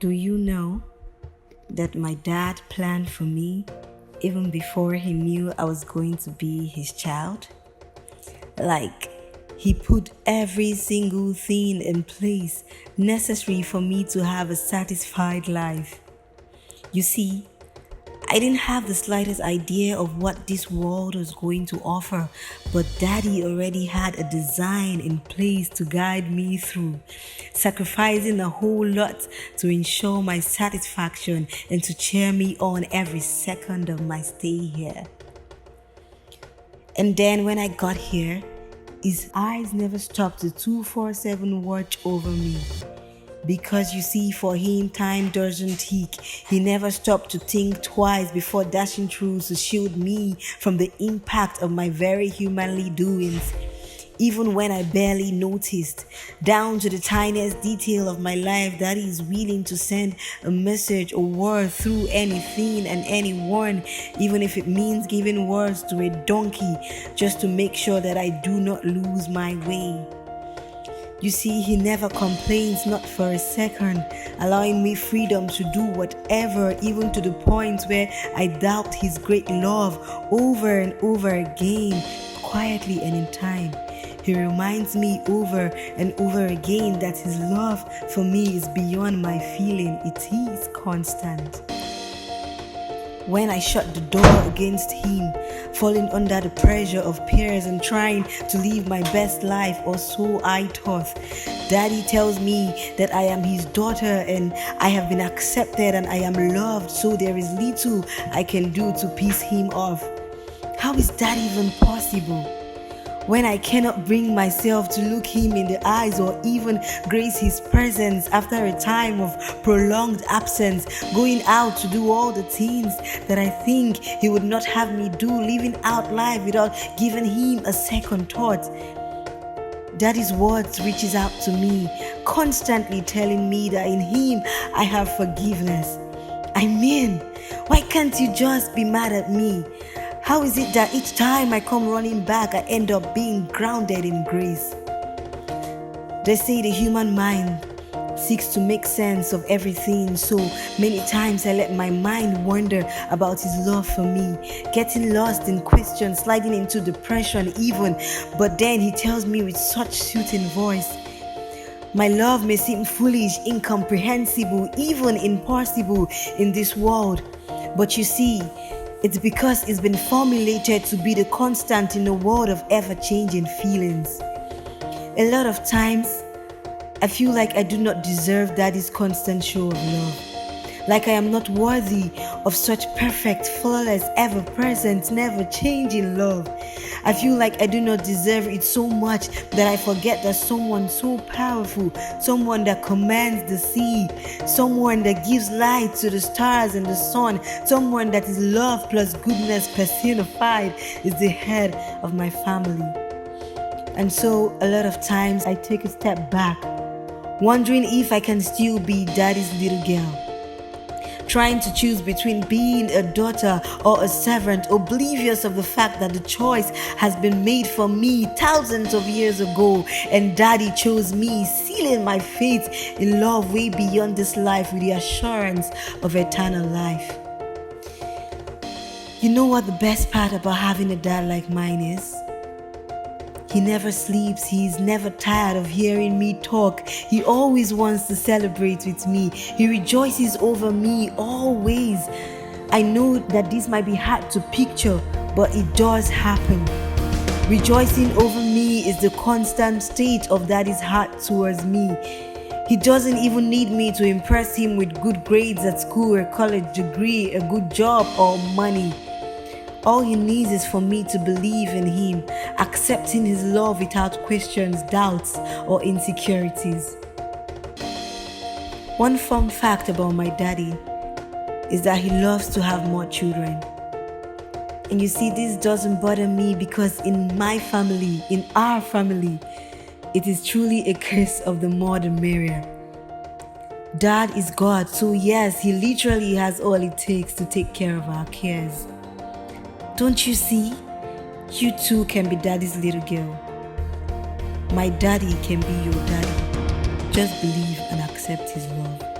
Do you know that my dad planned for me even before he knew I was going to be his child? Like, he put every single thing in place necessary for me to have a satisfied life. You see, I didn't have the slightest idea of what this world was going to offer, but Daddy already had a design in place to guide me through, sacrificing a whole lot to ensure my satisfaction and to cheer me on every second of my stay here. And then when I got here, his eyes never stopped to 24/7 watch over me. Because you see, for him, time doesn't tick. He never stopped to think twice before dashing through to shield me from the impact of my very humanly doings. Even when I barely noticed, down to the tiniest detail of my life, that he is willing to send a message or word through anything and anyone, even if it means giving words to a donkey, just to make sure that I do not lose my way. You see, he never complains, not for a second, allowing me freedom to do whatever, even to the point where I doubt his great love over and over again, quietly and in time. He reminds me over and over again that his love for me is beyond my feeling. It is constant. When I shut the door against him, falling under the pressure of peers and trying to live my best life, or so I thought, Daddy tells me that I am his daughter and I have been accepted and I am loved, so there is little I can do to piss him off. How is that even possible? When I cannot bring myself to look him in the eyes or even grace his presence after a time of prolonged absence, going out to do all the things that I think he would not have me do, living out life without giving him a second thought. Daddy's words reaches out to me, constantly telling me that in him I have forgiveness. I mean, why can't you just be mad at me? How is it that each time I come running back, I end up being grounded in grace? They say the human mind seeks to make sense of everything, so many times I let my mind wander about his love for me, getting lost in questions, sliding into depression even, but then he tells me with such soothing voice, my love may seem foolish, incomprehensible, even impossible in this world, but you see, it's because it's been formulated to be the constant in a world of ever-changing feelings. A lot of times, I feel like I do not deserve Daddy's constant show of love. Like I am not worthy of such perfect, flawless, ever-present, never-changing love. I feel like I do not deserve it so much that I forget that someone so powerful, someone that commands the sea, someone that gives light to the stars and the sun, someone that is love plus goodness personified is the head of my family. And so a lot of times I take a step back, wondering if I can still be Daddy's little girl. Trying to choose between being a daughter or a servant, oblivious of the fact that the choice has been made for me thousands of years ago, and Daddy chose me, sealing my fate in love way beyond this life with the assurance of eternal life. You know what the best part about having a dad like mine is? He never sleeps, he is never tired of hearing me talk. He always wants to celebrate with me. He rejoices over me always. I know that this might be hard to picture, but it does happen. Rejoicing over me is the constant state of Daddy's heart towards me. He doesn't even need me to impress him with good grades at school, a college degree, a good job, or money. All he needs is for me to believe in him, accepting his love without questions, doubts, or insecurities. One fun fact about my daddy is that he loves to have more children. And you see, this doesn't bother me because in my family, in our family, it is truly a curse of the more the merrier. Dad is God, so yes, he literally has all it takes to take care of our cares. Don't you see? You too can be Daddy's little girl. My daddy can be your daddy. Just believe and accept his love.